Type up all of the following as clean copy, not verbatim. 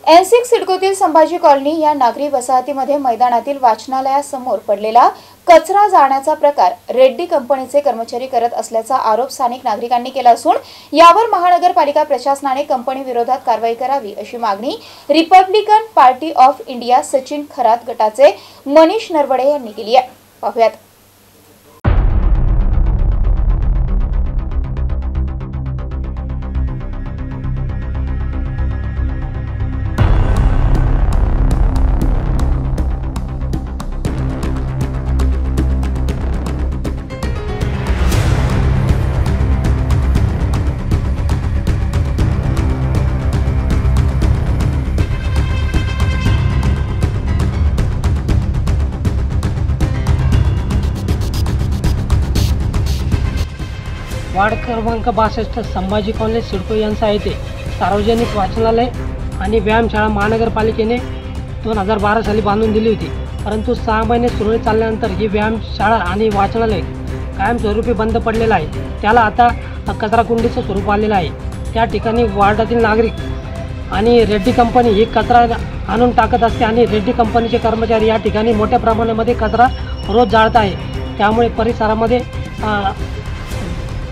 N6 सिडकोतील Sambhaji colony या नागरी वसाहतीमध्ये मैदानातील वाचनालयासमोर पडलेला कचरा जाळण्याचा प्रकार रेड्डी कंपनीचे कर्मचारी करत असल्याचा आरोप स्थानिक नागरिकांनी केला असून यावर महानगरपालिका प्रशासनाने कंपनी विरोधात कारवाई करावी अशी मागणी Republican party of India Sachin Kharat गटाचे मनीष नरवडे यांनी केली आहे। पाहूयात। वार्ड क्रमांक 62 संभाजी कॉलनी सिडको यांचा येथे सार्वजनिक वाचनालय आणि व्यायामशाळा महानगरपालिकेने 2012 साली बांधून दिली होती, परंतु 6 महिने सुरळीत चालल्यानंतर ही व्यायामशाळा आणि वाचनालय कायमस्वरूपी बंद पडलेलं आहे। त्याला आता कचराकुंडीचं स्वरूप आलेलं आहे। त्या ठिकाणी वार्डातील नागरिक आणि रेड्डी कंपनी ही कचरा आणून टाकत असते आणि रेड्डी कंपनीचे कर्मचारी या ठिकाणी मोठ्या प्रमाणामध्ये कचरा रोज जाळत आहे। त्यामुळे परिसरामध्ये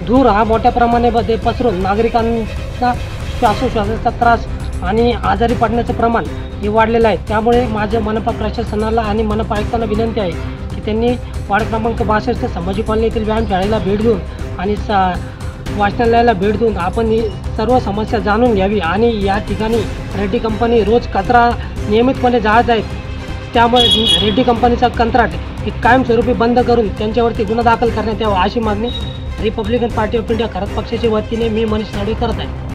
धूर हा मोठ्या प्रमाणामध्ये पसरून नागरिकांचा श्वासोश्वासाचा त्रास आणि आजारी पडण्याचं प्रमाण हे वाढलेलं आहे। त्यामुळे माझं मनपा प्रशासनाला आणि मनपा आयुक्तांना विनंती आहे की त्यांनी वार्ड क्रमांक 62 संभाजी कॉलनी येथील व्यायामशाळेला भेट देऊन आणि वाचनालयाला भेट देऊन आपण ही सर्व समस्या जाणून घ्यावी आणि या ठिकाणी रेड्डी कंपनी रोज कचरा नियमितपणे जाळत आहेत। त्यामुळे रेड्डी कंपनीचा कंत्राट हे कायमस्वरूपी बंद करून त्यांच्यावरती गुन्हा दाखल करण्यात यावा अशी मागणी Republican party of India Kharat पक्षाच्या वतीने मी मनीष नरवडे करत आहे।